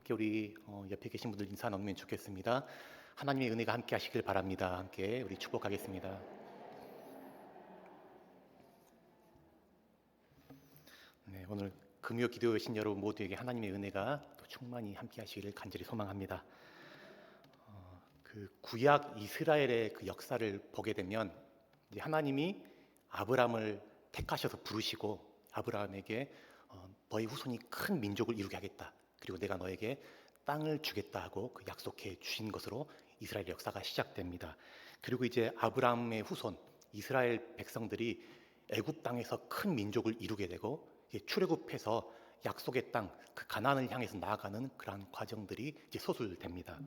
함께 우리 옆에 계신 분들 인사 나누면 좋겠습니다. 하나님의 은혜가 함께 하시길 바랍니다. 함께 우리 축복하겠습니다. 네, 오늘 금요 기도하신 여러분 모두에게 하나님의 은혜가 또 충만히 함께 하시기를 간절히 소망합니다. 그 구약 이스라엘의 그 역사를 보게 되면 이제 하나님이 아브라함을 택하셔서 부르시고 아브라함에게 너희 후손이 큰 민족을 이루게 하겠다. 그리고 내가 너에게 땅을 주겠다 하고 그 약속해 주신 것으로 이스라엘 역사가 시작됩니다. 그리고 이제 아브라함의 후손 이스라엘 백성들이 애굽 땅에서 큰 민족을 이루게 되고 이제 출애굽해서 약속의 땅, 그 가나안을 향해서 나아가는 그러한 과정들이 이제 소술됩니다.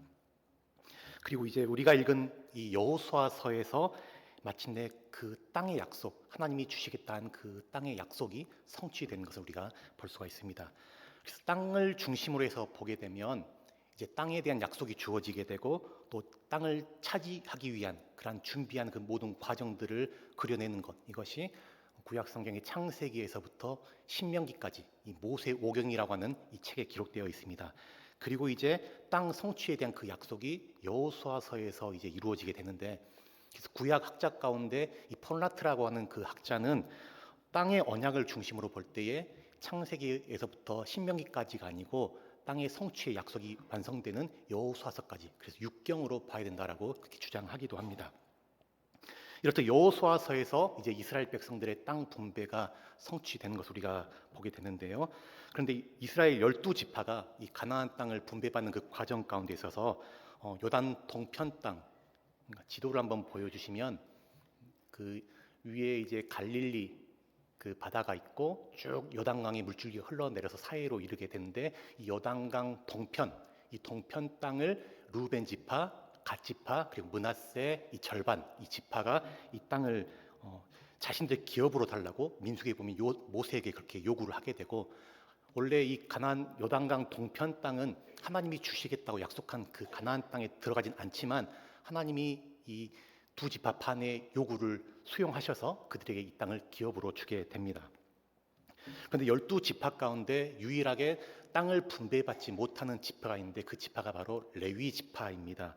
그리고 이제 우리가 읽은 이 여호수아서에서 마침내 그 땅의 약속, 하나님이 주시겠다는 그 땅의 약속이 성취된 것을 우리가 볼 수가 있습니다. 그래서 땅을 중심으로 해서 보게 되면 이제 땅에 대한 약속이 주어지게 되고 또 땅을 차지하기 위한 그런 준비한 그 모든 과정들을 그려내는 것, 이것이 구약 성경의 창세기에서부터 신명기까지 이 모세 오경이라고 하는 이 책에 기록되어 있습니다. 그리고 이제 땅 성취에 대한 그 약속이 여호수아서에서 이제 이루어지게 되는데, 그래서 구약 학자 가운데 이 폴라트라고 하는 그 학자는 땅의 언약을 중심으로 볼 때에 창세기에서부터 신명기까지가 아니고 땅의 성취의 약속이 완성되는 여호수아서까지, 그래서 육경으로 봐야 된다라고 그렇게 주장하기도 합니다. 이렇듯 여호수아서에서 이제 이스라엘 백성들의 땅 분배가 성취되는 것을 우리가 보게 되는데요. 그런데 이스라엘 12지파가 이 가나안 땅을 분배받는 그 과정 가운데 있어서 요단 동편 땅, 그러니까 지도를 한번 보여주시면 그 위에 이제 갈릴리 그 바다가 있고 쭉 요단강의 물줄기가 흘러내려서 사이로 이르게 되는데, 이 요단강 동편, 이 동편 땅을 루벤 지파, 갓 지파, 그리고 므낫세 이 절반, 이 지파가 이 땅을 자신들 기업으로 달라고 민수기에 보면 모세에게 그렇게 요구를 하게 되고, 원래 이 가나안 요단강 동편 땅은 하나님이 주시겠다고 약속한 그 가나안 땅에 들어가진 않지만 하나님이 이 두 지파 판의 요구를 수용하셔서 그들에게 이 땅을 기업으로 주게 됩니다. 그런데 12지파 가운데 유일하게 땅을 분배받지 못하는 지파가 있는데 그 지파가 바로 레위 지파입니다.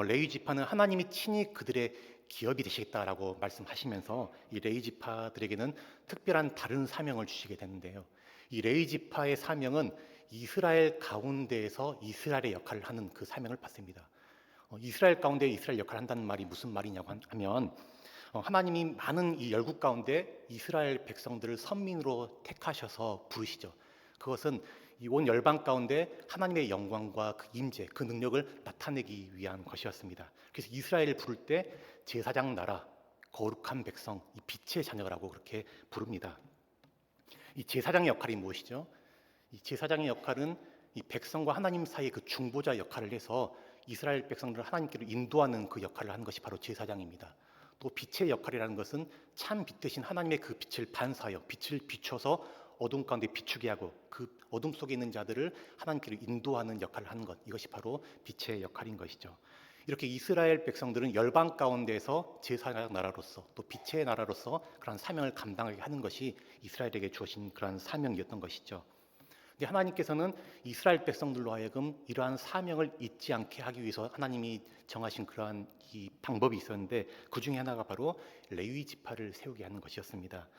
레위 지파는 하나님이 친히 그들의 기업이 되시겠다라고 말씀하시면서 이 레위 지파들에게는 특별한 다른 사명을 주시게 되는데요. 이 레위 지파의 사명은 이스라엘 가운데에서 이스라엘의 역할을 하는 그 사명을 받습니다. 이스라엘 가운데 이스라엘 역할을 한다는 말이 무슨 말이냐고 하면 하나님이 많은 이 열국 가운데 이스라엘 백성들을 선민으로 택하셔서 부르시죠. 그것은 이 온 열방 가운데 하나님의 영광과 그 임재, 그 능력을 나타내기 위한 것이었습니다. 그래서 이스라엘을 부를 때 제사장 나라, 거룩한 백성, 이 빛의 자녀라고 그렇게 부릅니다. 이 제사장의 역할이 무엇이죠? 이 제사장의 역할은 이 백성과 하나님 사이의 그 중보자 역할을 해서 이스라엘 백성들을 하나님께로 인도하는 그 역할을 하는 것이 바로 제사장입니다. 또 빛의 역할이라는 것은 참 빛 대신 하나님의 그 빛을 반사하여 빛을 비춰서 어둠 가운데 비추게 하고 그 어둠 속에 있는 자들을 하나님께로 인도하는 역할을 하는 것, 이것이 바로 빛의 역할인 것이죠. 이렇게 이스라엘 백성들은 열방 가운데서 제사장 나라로서 또 빛의 나라로서 그런 사명을 감당하게 하는 것이 이스라엘에게 주어진 그런 사명이었던 것이죠. 근데 하나님께서는 이스라엘 백성들로 하여금 이러한 사명을 잊지 않게 하기 위해서 하나님이 정하신 그러한 이 방법이 있었는데, 그 중에 하나가 바로 레위 지파를 세우게 하는 것이었습니다.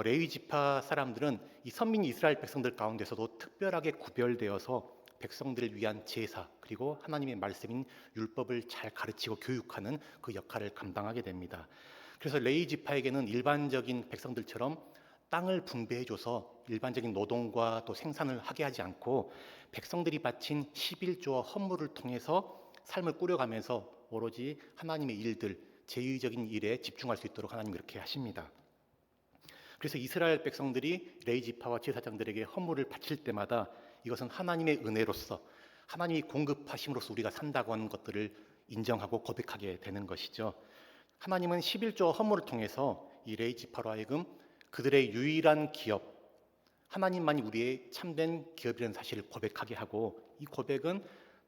레위 지파 사람들은 이 선민 이스라엘 백성들 가운데서도 특별하게 구별되어서 백성들을 위한 제사 그리고 하나님의 말씀인 율법을 잘 가르치고 교육하는 그 역할을 감당하게 됩니다. 그래서 레위 지파에게는 일반적인 백성들처럼 땅을 분배해줘서 일반적인 노동과 또 생산을 하게 하지 않고 백성들이 바친 11조와 헌물을 통해서 삶을 꾸려가면서 오로지 하나님의 일들, 제의적인 일에 집중할 수 있도록 하나님이 그렇게 하십니다. 그래서 이스라엘 백성들이 레위 지파와 제사장들에게 헌물을 바칠 때마다 이것은 하나님의 은혜로서 하나님이 공급하심으로써 우리가 산다고 하는 것들을 인정하고 고백하게 되는 것이죠. 하나님은 11조 헌물을 통해서 이 레위 지파로 하여금 그들의 유일한 기업, 하나님만이 우리의 참된 기업이라는 사실을 고백하게 하고, 이 고백은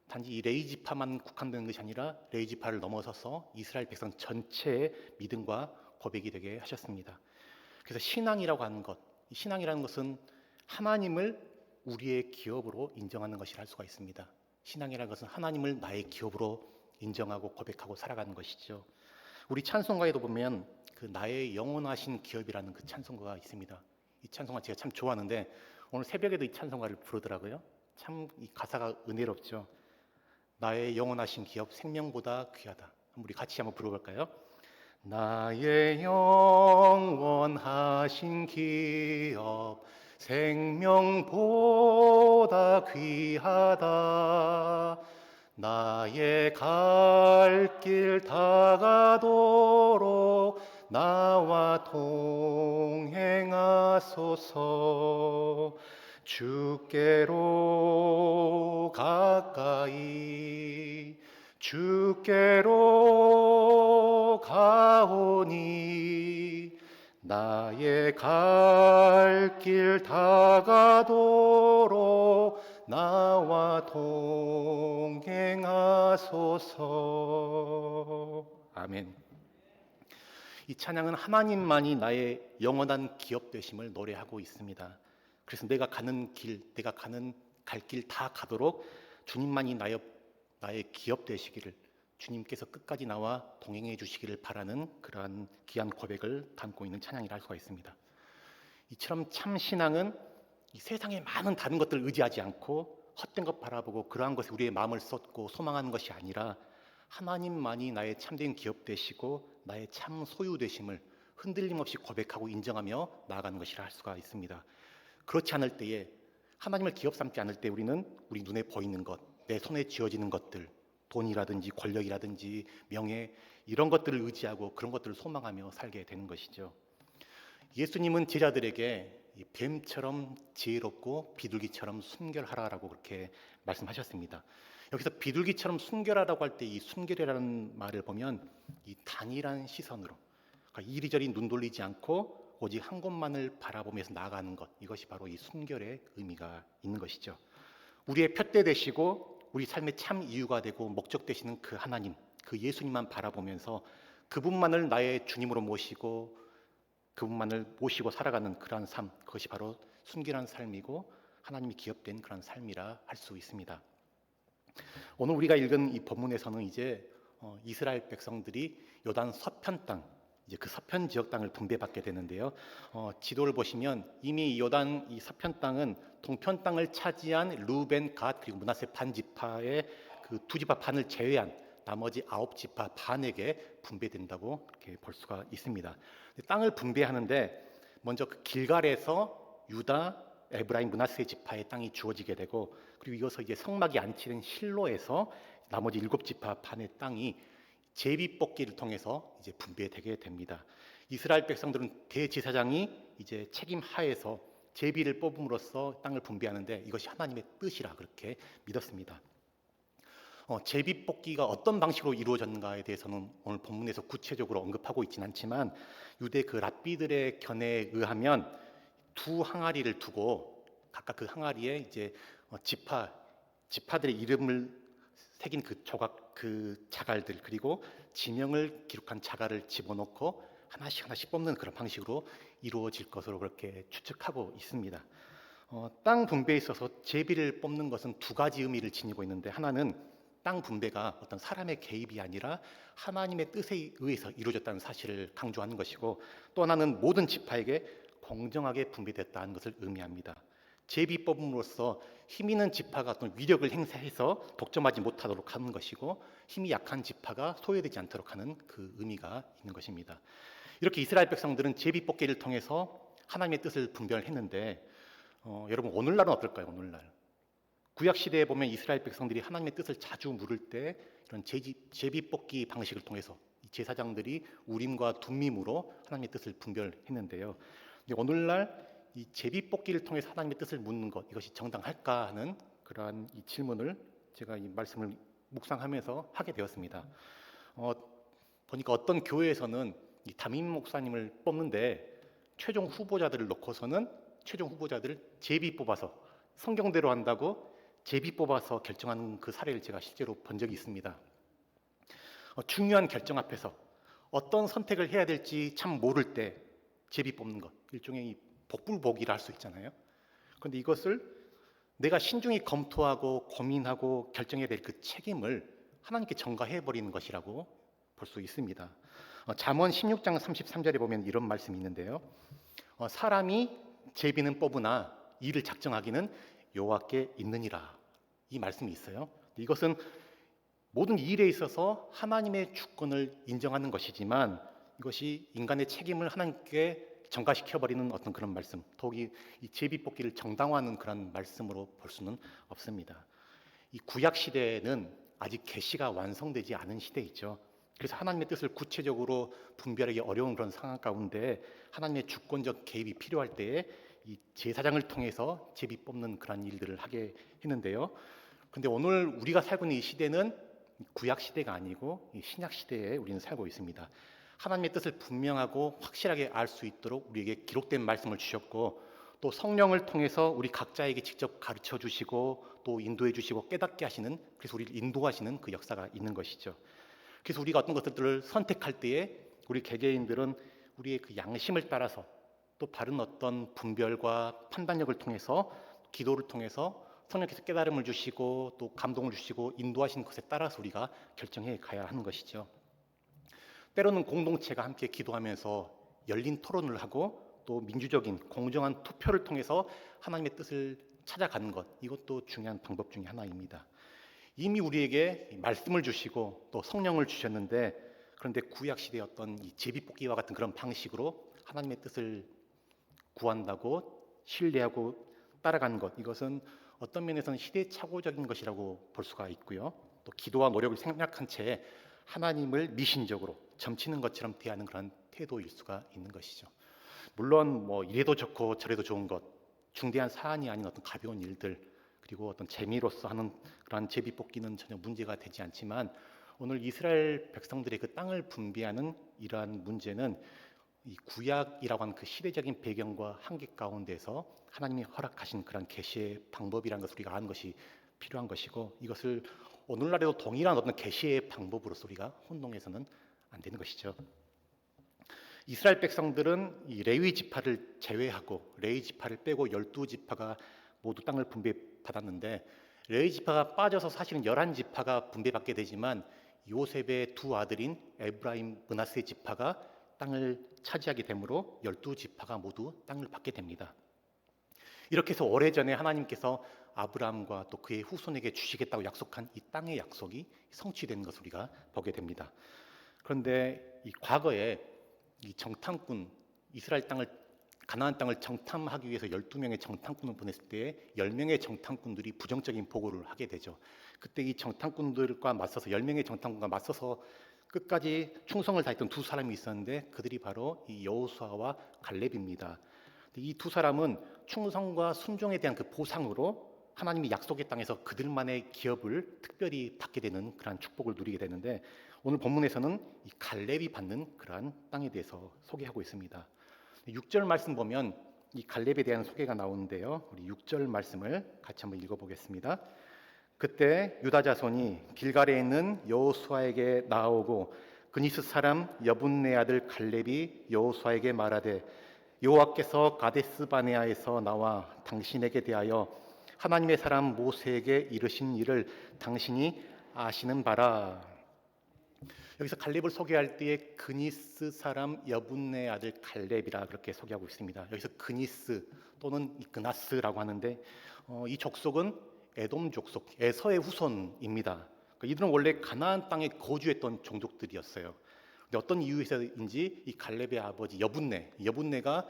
단지 이 레위 지파만 국한되는 것이 아니라 레위 지파를 넘어서서 이스라엘 백성 전체의 믿음과 고백이 되게 하셨습니다. 그래서 신앙이라고 하는 것, 이 신앙이라는 것은 하나님을 우리의 기업으로 인정하는 것이라 할 수가 있습니다. 신앙이라는 것은 하나님을 나의 기업으로 인정하고 고백하고 살아가는 것이죠. 우리 찬송가에도 보면 그 나의 영원하신 기업이라는 그 찬송가가 있습니다. 이 찬송가 제가 참 좋아하는데 오늘 새벽에도 이 찬송가를 부르더라고요. 참 이 가사가 은혜롭죠. 나의 영원하신 기업 생명보다 귀하다. 우리 같이 한번 불러볼까요? 나의 영원하신 기업 생명보다 귀하다. 나의 갈 길 다가도록 나와 동행하소서. 주께로 가까이 주께로 가오니 나의 갈 길 다가도록 나와 동행하소서. 아멘. 이 찬양은 하나님만이 나의 영원한 기업 되심을 노래하고 있습니다. 그래서 내가 가는 길, 내가 가는 갈 길 다 가도록 주님만이 나의 기업 되시기를, 주님께서 끝까지 나와 동행해 주시기를 바라는 그러한 귀한 고백을 담고 있는 찬양이라 할 수가 있습니다. 이처럼 참 신앙은 이 세상의 많은 다른 것들을 의지하지 않고 헛된 것 바라보고 그러한 것에 우리의 마음을 쏟고 소망하는 것이 아니라 하나님만이 나의 참된 기업 되시고 나의 참 소유 되심을 흔들림 없이 고백하고 인정하며 나아가는 것이라 할 수가 있습니다. 그렇지 않을 때에, 하나님을 기업 삼지 않을 때 우리는 우리 눈에 보이는 것, 내 손에 쥐어지는 것들, 돈이라든지 권력이라든지 명예, 이런 것들을 의지하고 그런 것들을 소망하며 살게 되는 것이죠. 예수님은 제자들에게 뱀처럼 지혜롭고 비둘기처럼 순결하라라고 그렇게 말씀하셨습니다. 여기서 비둘기처럼 순결하라고 할 때 이 순결이라는 말을 보면 이 단일한 시선으로, 그러니까 이리저리 눈 돌리지 않고 오직 한 곳만을 바라보면서 나아가는 것, 이것이 바로 이 순결의 의미가 있는 것이죠. 우리의 푯대 되시고 우리 삶의 참 이유가 되고 목적 되시는 그 하나님, 그 예수님만 바라보면서 그분만을 나의 주님으로 모시고 그분만을 모시고 살아가는 그러한 삶, 그것이 바로 순결한 삶이고 하나님이 기업된 그런 삶이라 할 수 있습니다. 오늘 우리가 읽은 이 본문에서는 이제 이스라엘 백성들이 요단 서편 땅, 이제 그 서편 지역 땅을 분배받게 되는데요. 지도를 보시면 이미 요단 이 서편 땅은 동편 땅을 차지한 루벤, 갓 그리고 므낫세 반 지파의 그 두 지파 반을 제외한 나머지 9지파 반에게 분배된다고 이렇게 볼 수가 있습니다. 땅을 분배하는데 먼저 그 길갈에서 유다, 에브라임, 므낫세 지파의 땅이 주어지게 되고, 그리고 이어서 이제 성막이 안치된 실로에서 나머지 7지파 반의 땅이 제비뽑기를 통해서 이제 분배되게 됩니다. 이스라엘 백성들은 대제사장이 이제 책임 하에서 제비를 뽑음으로써 땅을 분배하는데 이것이 하나님의 뜻이라 그렇게 믿었습니다. 제비뽑기가 어떤 방식으로 이루어졌는가에 대해서는 오늘 본문에서 구체적으로 언급하고 있지는 않지만 유대 그 랍비들의 견해에 의하면 두 항아리를 두고 각각 그 항아리에 이제 지파들의 이름을 새긴 그 조각, 그 자갈들, 그리고 지명을 기록한 자갈을 집어넣고 하나씩 뽑는 그런 방식으로 이루어질 것으로 그렇게 추측하고 있습니다. 땅 분배에 있어서 제비를 뽑는 것은 두 가지 의미를 지니고 있는데, 하나는 땅 분배가 어떤 사람의 개입이 아니라 하나님의 뜻에 의해서 이루어졌다는 사실을 강조하는 것이고, 또 하나는 모든 지파에게 공정하게 분배됐다는 것을 의미합니다. 제비 뽑음으로써 힘 있는 지파가 어떤 위력을 행사해서 독점하지 못하도록 하는 것이고, 힘이 약한 지파가 소외되지 않도록 하는 그 의미가 있는 것입니다. 이렇게 이스라엘 백성들은 제비 뽑기를 통해서 하나님의 뜻을 분별했는데, 여러분 오늘날은 어떨까요? 오늘날 구약 시대에 보면 이스라엘 백성들이 하나님의 뜻을 자주 물을 때 이런 제비 뽑기 방식을 통해서 제사장들이 우림과 둠밈으로 하나님의 뜻을 분별했는데요. 오늘날 이 제비 뽑기를 통해서 하나님의 뜻을 묻는 것, 이것이 정당할까 하는 그러한 이 질문을 제가 이 말씀을 묵상하면서 하게 되었습니다. 보니까 어떤 교회에서는 이 담임 목사님을 뽑는데 최종 후보자들을 놓고서는 최종 후보자들을 제비 뽑아서 성경대로 한다고 제비 뽑아서 결정하는 그 사례를 제가 실제로 본 적이 있습니다. 중요한 결정 앞에서 어떤 선택을 해야 될지 참 모를 때 제비 뽑는 것, 일종의 이 복불복이라 할 수 있잖아요. 그런데 이것을 내가 신중히 검토하고 고민하고 결정해야 될 그 책임을 하나님께 전가해 버리는 것이라고 볼 수 있습니다. 잠언 16장 33절에 보면 이런 말씀이 있는데요. 사람이 제비는 뽑으나 이를 작정하기는 여호와께 있느니라. 이 말씀이 있어요. 이것은 모든 일에 있어서 하나님의 주권을 인정하는 것이지만 이것이 인간의 책임을 하나님께 전가시켜버리는 어떤 그런 말씀, 더욱이 이 제비뽑기를 정당화하는 그런 말씀으로 볼 수는 없습니다. 이 구약 시대에는 아직 계시가 완성되지 않은 시대이죠. 그래서 하나님의 뜻을 구체적으로 분별하기 어려운 그런 상황 가운데 하나님의 주권적 개입이 필요할 때에 이 제사장을 통해서 제비 뽑는 그런 일들을 하게 했는데요. 근데 오늘 우리가 살고 있는 이 시대는 구약 시대가 아니고 이 신약 시대에 우리는 살고 있습니다. 하나님의 뜻을 분명하고 확실하게 알 수 있도록 우리에게 기록된 말씀을 주셨고 또 성령을 통해서 우리 각자에게 직접 가르쳐 주시고 또 인도해 주시고 깨닫게 하시는, 그래서 우리를 인도하시는 그 역사가 있는 것이죠. 그래서 우리가 어떤 것들을 선택할 때에 우리 개개인들은 우리의 그 양심을 따라서 또 바른 어떤 분별과 판단력을 통해서 기도를 통해서 성령께서 깨달음을 주시고 또 감동을 주시고 인도하시는 것에 따라서 우리가 결정해 가야 하는 것이죠. 때로는 공동체가 함께 기도하면서 열린 토론을 하고 또 민주적인 공정한 투표를 통해서 하나님의 뜻을 찾아가는 것, 이것도 중요한 방법 중에 하나입니다. 이미 우리에게 말씀을 주시고 또 성령을 주셨는데, 그런데 구약 시대의 어떤 이 제비뽑기와 같은 그런 방식으로 하나님의 뜻을 구한다고 신뢰하고 따라가는 것, 이것은 어떤 면에서는 시대착오적인 것이라고 볼 수가 있고요. 또 기도와 노력을 생략한 채 하나님을 미신적으로 점치는 것처럼 대하는 그런 태도일 수가 있는 것이죠. 물론 뭐 이래도 좋고 저래도 좋은 것, 중대한 사안이 아닌 어떤 가벼운 일들, 그리고 어떤 재미로서 하는 그런 제비뽑기는 전혀 문제가 되지 않지만 오늘 이스라엘 백성들의 그 땅을 분배하는 이러한 문제는 이 구약이라고 하는 그 시대적인 배경과 한계 가운데서 하나님이 허락하신 그런 계시의 방법이라는 것을 우리가 아는 것이 필요한 것이고, 이것을 오늘날에도 동일한 어떤 계시의 방법으로서 우리가 혼동해서는 안 되는 것이죠. 이스라엘 백성들은 이 레위 지파를 제외하고 레위 지파를 빼고 12지파가 모두 땅을 분배받았는데, 레위 지파가 빠져서 사실은 11지파가 분배받게 되지만 요셉의 두 아들인 에브라임, 므낫세 지파가 땅을 차지하게 되므로 12지파가 모두 땅을 받게 됩니다. 이렇게 해서 오래전에 하나님께서 아브라함과 또 그의 후손에게 주시겠다고 약속한 이 땅의 약속이 성취된 것을 우리가 보게 됩니다. 그런데 이 과거에 이 정탐꾼, 이스라엘 땅을, 가나안 땅을 정탐하기 위해서 12명의 정탐꾼을 보냈을 때 10명의 정탐꾼들이 부정적인 보고를 하게 되죠. 그때 이 정탐꾼들과 맞서서 10명의 정탐꾼과 맞서서 끝까지 충성을 다했던 두 사람이 있었는데 그들이 바로 이 여호수아와 갈렙입니다. 이 두 사람은 충성과 순종에 대한 그 보상으로 하나님이 약속의 땅에서 그들만의 기업을 특별히 받게 되는 그러한 축복을 누리게 되는데, 오늘 본문에서는 이 갈렙이 받는 그러한 땅에 대해서 소개하고 있습니다. 6절 말씀 보면 이 갈렙에 대한 소개가 나오는데요. 우리 6절 말씀을 같이 한번 읽어보겠습니다. 그때 유다 자손이 길갈에 있는 여호수아에게 나아오고 그니스 사람 여분네 아들 갈렙이 여호수아에게 말하되 여호와께서 가데스 바네아에서 나와 당신에게 대하여 하나님의 사람 모세에게 이르신 일을 당신이 아시는 바라. 여기서 갈렙을 소개할 때에 그니스 사람 여분네 아들 갈렙이라 그렇게 소개하고 있습니다. 여기서 그니스 또는 그나스라고 하는데 이 족속은 에돔 족속, 에서의 후손입니다. 이들은 원래 가나안 땅에 거주했던 종족들이었어요. 근데 어떤 이유에서인지 이 갈렙의 아버지 여분네가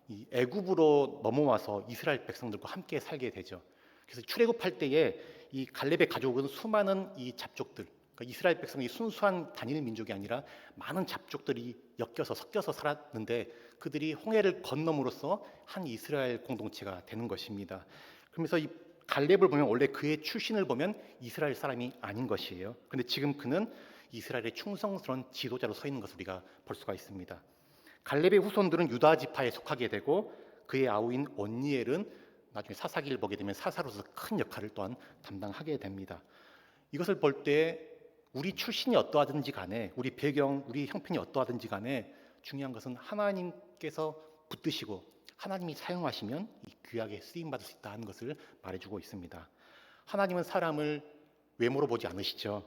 이 애굽으로 넘어와서 이스라엘 백성들과 함께 살게 되죠. 그래서 출애굽할 때에 이 갈렙의 가족은 수많은 이 잡족들, 그러니까 이스라엘 백성이 순수한 단일 민족이 아니라 많은 잡족들이 섞여서 살았는데 그들이 홍해를 건너므로써 한 이스라엘 공동체가 되는 것입니다. 그러면서 이 갈렙을 보면 원래 그의 출신을 보면 이스라엘 사람이 아닌 것이에요. 그런데 지금 그는 이스라엘의 충성스러운 지도자로 서 있는 것을 우리가 볼 수가 있습니다. 갈렙의 후손들은 유다 지파에 속하게 되고 그의 아우인 온니엘은 나중에 사사기를 보게 되면 사사로서 큰 역할을 또한 담당하게 됩니다. 이것을 볼 때 우리 출신이 어떠하든지 간에 우리 배경, 우리 형편이 어떠하든지 간에 중요한 것은 하나님께서 붙드시고 하나님이 사용하시면 이 귀하게 쓰임받을 수 있다는 것을 말해주고 있습니다. 하나님은 사람을 외모로 보지 않으시죠.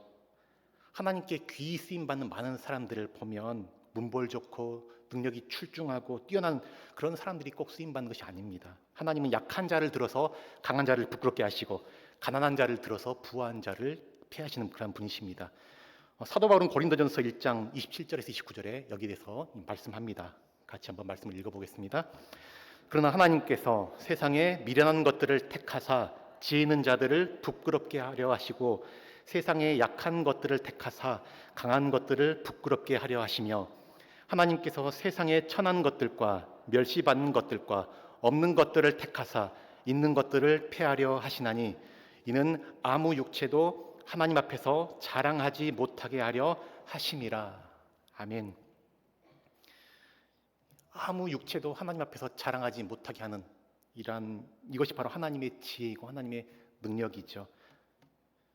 하나님께 귀히 쓰임받는 많은 사람들을 보면 문벌 좋고 능력이 출중하고 뛰어난 그런 사람들이 꼭 쓰임받는 것이 아닙니다. 하나님은 약한 자를 들어서 강한 자를 부끄럽게 하시고 가난한 자를 들어서 부한 자를 폐하시는 그런 분이십니다. 사도 바울은 고린도전서 1장 27절에서 29절에 여기에 대해서 말씀합니다. 같이 한번 말씀을 읽어보겠습니다. 그러나 하나님께서 세상에 미련한 것들을 택하사 지혜 있는 자들을 부끄럽게 하려 하시고 세상에 약한 것들을 택하사 강한 것들을 부끄럽게 하려 하시며 하나님께서 세상에 천한 것들과 멸시받는 것들과 없는 것들을 택하사 있는 것들을 폐하려 하시나니 이는 아무 육체도 하나님 앞에서 자랑하지 못하게 하려 하심이라. 아멘. 아무 육체도 하나님 앞에서 자랑하지 못하게 하는 이것이 바로 하나님의 지혜이고 하나님의 능력이죠.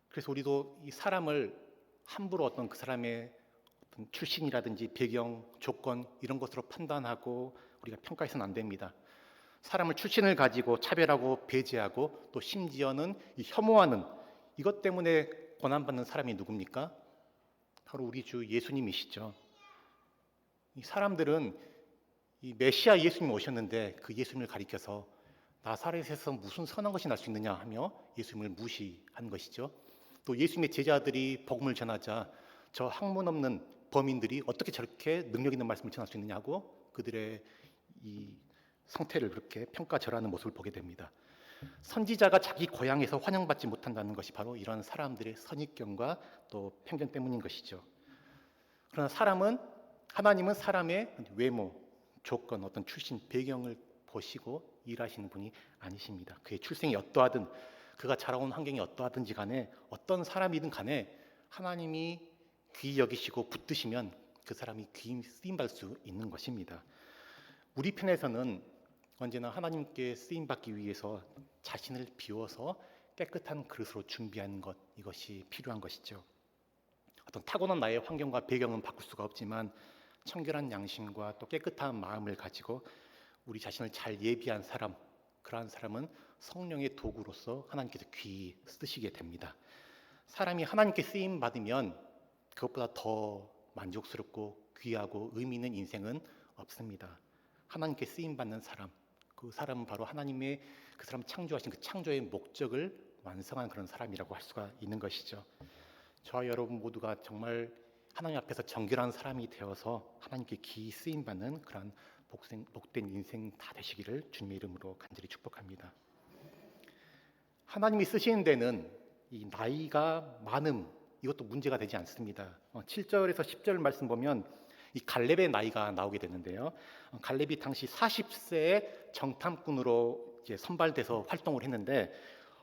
그래서 우리도 이 사람을 함부로 어떤 그 사람의 어떤 출신이라든지 배경, 조건 이런 것으로 판단하고 우리가 평가해서는 안 됩니다. 사람을 출신을 가지고 차별하고 배제하고 또 심지어는 이 혐오하는 이것 때문에 고난받는 사람이 누굽니까? 바로 우리 주 예수님이시죠. 이 사람들은 이 메시아 예수님이 오셨는데 그 예수님을 가리켜서 나사렛에서 무슨 선한 것이 날 수 있느냐 하며 예수님을 무시한 것이죠. 또 예수님의 제자들이 복음을 전하자 저 학문 없는 범인들이 어떻게 저렇게 능력 있는 말씀을 전할 수 있느냐고 그들의 이 상태를 그렇게 평가절하는 모습을 보게 됩니다. 선지자가 자기 고향에서 환영받지 못한다는 것이 바로 이런 사람들의 선입견과 또 편견 때문인 것이죠. 그러나 하나님은 사람의 외모, 조건, 어떤 출신, 배경을 보시고 일하시는 분이 아니십니다. 그의 출생이 어떠하든 그가 자라온 환경이 어떠하든지 간에 어떤 사람이든 간에 하나님이 귀히 여기시고 붙드시면 그 사람이 귀히 쓰임받을 수 있는 것입니다. 우리 편에서는 언제나 하나님께 쓰임받기 위해서 자신을 비워서 깨끗한 그릇으로 준비하는 것, 이것이 필요한 것이죠. 어떤 타고난 나의 환경과 배경은 바꿀 수가 없지만 청결한 양심과 또 깨끗한 마음을 가지고 우리 자신을 잘 예비한 사람, 그러한 사람은 성령의 도구로서 하나님께서 귀히 쓰시게 됩니다. 사람이 하나님께 쓰임 받으면 그것보다 더 만족스럽고 귀하고 의미 있는 인생은 없습니다. 하나님께 쓰임 받는 사람, 그 사람은 바로 하나님의 그 사람 창조하신 그 창조의 목적을 완성한 그런 사람이라고 할 수가 있는 것이죠. 저와 여러분 모두가 정말 하나님 앞에서 정결한 사람이 되어서 하나님께 귀히 쓰임 받는 그런 복된 인생 다 되시기를 주님의 이름으로 간절히 축복합니다. 하나님이 쓰시는 데는 이 나이가 많음 이것도 문제가 되지 않습니다. 7절에서 10절 말씀 보면 이 갈렙의 나이가 나오게 되는데요. 갈렙이 당시 40세의 정탐꾼으로 이제 선발돼서 활동을 했는데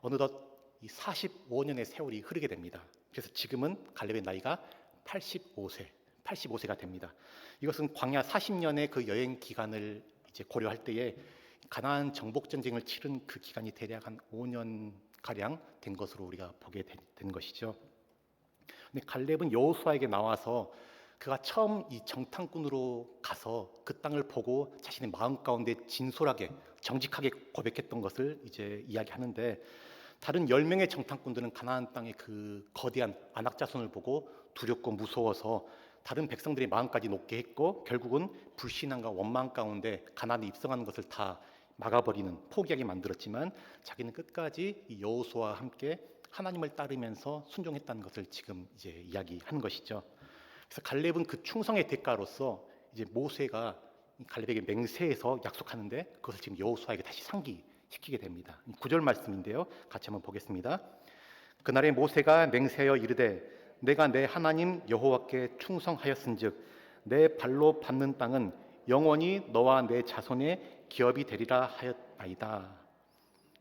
어느덧 이 45년의 세월이 흐르게 됩니다. 그래서 지금은 갈렙의 나이가 85세가 됩니다. 이것은 광야 40년의 그 여행 기간을 이제 고려할 때에 가나안 정복 전쟁을 치른 그 기간이 대략 한 5년 가량 된 것으로 우리가 보게 된 것이죠. 근데 갈렙은 여호수아에게 나와서 그가 처음 이 정탐꾼으로 가서 그 땅을 보고 자신의 마음 가운데 진솔하게 정직하게 고백했던 것을 이제 이야기하는데 다른 10명의 정탐꾼들은 가나안 땅의 그 거대한 안악 자손을 보고 두렵고 무서워서 다른 백성들의 마음까지 높게 했고 결국은 불신앙과 원망 가운데 가나안에 입성하는 것을 다 막아버리는 포기하게 만들었지만 자기는 끝까지 이 여호수아와 함께 하나님을 따르면서 순종했다는 것을 지금 이제 이야기하는 것이죠. 그래서 갈렙은 그 충성의 대가로서 이제 모세가 갈렙에게 맹세해서 약속하는데 그것을 지금 여호수아에게 다시 상기시키게 됩니다. 9절 말씀인데요. 같이 한번 보겠습니다. 그날에 모세가 맹세하여 이르되 내가 내 하나님 여호와께 충성하였은즉 내 발로 밟는 땅은 영원히 너와 내 자손의 기업이 되리라 하였나이다.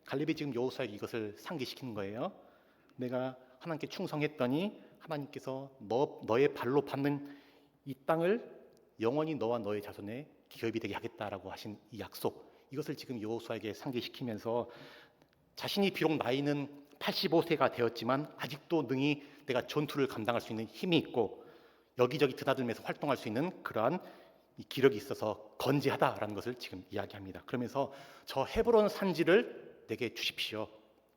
갈렙이 지금 여호수아에게 이것을 상기시키는 거예요. 내가 하나님께 충성했더니 하나님께서 너의 발로 밟는 이 땅을 영원히 너와 너의 자손의 기업이 되게 하겠다라고 하신 이 약속, 이것을 지금 여호수아에게 상기시키면서 자신이 비록 나이는 85세가 되었지만 아직도 능히 내가 전투를 감당할 수 있는 힘이 있고 여기저기 드나들면서 활동할 수 있는 그러한 이 기력이 있어서 건재하다라는 것을 지금 이야기합니다. 그러면서 저 헤브론 산지를 내게 주십시오.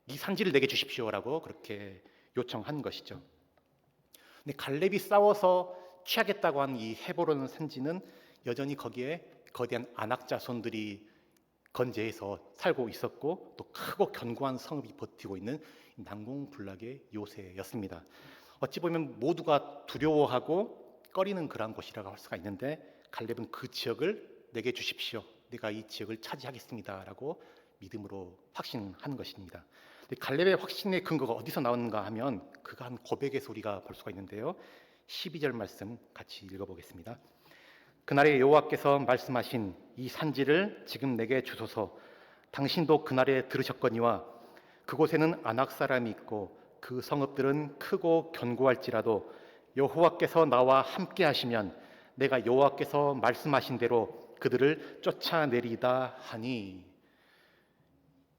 이 산지를 내게 주십시오라고 그렇게 요청한 것이죠. 근데 갈렙이 싸워서 취하겠다고 한 이 헤브론 산지는 여전히 거기에 거대한 아낙 자손들이 건재해서 살고 있었고 또 크고 견고한 성읍이 버티고 있는 난공불락의 요새였습니다. 어찌 보면 모두가 두려워하고 꺼리는 그러한 곳이라고 할 수가 있는데 갈렙은 그 지역을 내게 주십시오. 내가 이 지역을 차지하겠습니다라고 믿음으로 확신한 것입니다. 갈렙의 확신의 근거가 어디서 나오는가 하면 그가 한 고백의 소리가 볼 수가 있는데요. 12절 말씀 같이 읽어보겠습니다. 그날에 여호와께서 말씀하신 이 산지를 지금 내게 주소서. 당신도 그날에 들으셨거니와 그곳에는 아낙 사람이 있고 그 성읍들은 크고 견고할지라도 여호와께서 나와 함께 하시면 내가 여호와께서 말씀하신 대로 그들을 쫓아내리다 하니.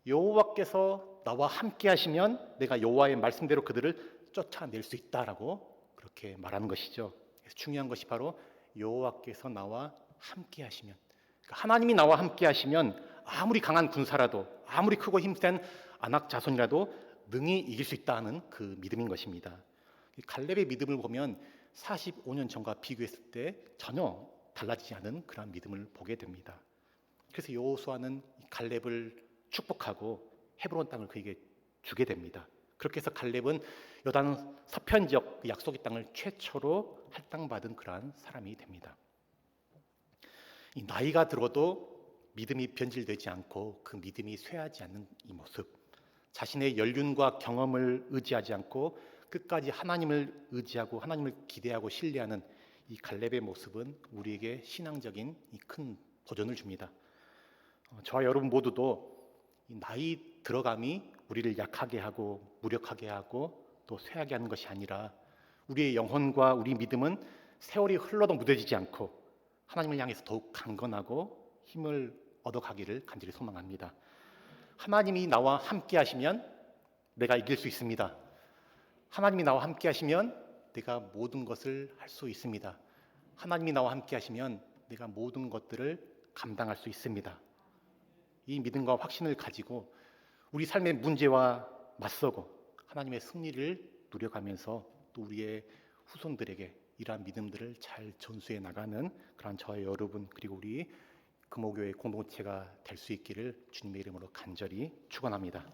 여호와께서 나와 함께 하시면 내가 여호와의 말씀대로 그들을 쫓아낼 수 있다라고 그렇게 말하는 것이죠. 그래서 중요한 것이 바로 여호와께서 나와 함께 하시면, 그러니까 하나님이 나와 함께 하시면 아무리 강한 군사라도 아무리 크고 힘센 아낙 자손이라도 능히 이길 수 있다는 그 믿음인 것입니다. 갈렙의 믿음을 보면 45년 전과 비교했을 때 전혀 달라지지 않은 그런 믿음을 보게 됩니다. 그래서 여호수아는 갈렙을 축복하고 헤브론 땅을 그에게 주게 됩니다. 그렇게 해서 갈렙은 요단 서편 지역 약속의 땅을 최초로 할당받은 그러한 사람이 됩니다. 이 나이가 들어도 믿음이 변질되지 않고 그 믿음이 쇠하지 않는 이 모습, 자신의 연륜과 경험을 의지하지 않고 끝까지 하나님을 의지하고 하나님을 기대하고 신뢰하는 이 갈렙의 모습은 우리에게 신앙적인 이 큰 도전을 줍니다. 저와 여러분 모두도 이 나이 들어감이 우리를 약하게 하고 무력하게 하고 또 쇠하게 하는 것이 아니라 우리의 영혼과 우리 믿음은 세월이 흘러도 무뎌지지 않고 하나님을 향해서 더욱 강건하고 힘을 얻어가기를 간절히 소망합니다. 하나님이 나와 함께 하시면 내가 이길 수 있습니다. 하나님이 나와 함께 하시면 내가 모든 것을 할 수 있습니다. 하나님이 나와 함께 하시면 내가 모든 것들을 감당할 수 있습니다. 이 믿음과 확신을 가지고 우리 삶의 문제와 맞서고 하나님의 승리를 누려가면서 또 우리의 후손들에게 이러한 믿음들을 잘 전수해 나가는 그런 저와 여러분 그리고 우리 금호교회 공동체가 될 수 있기를 주님의 이름으로 간절히 축원합니다.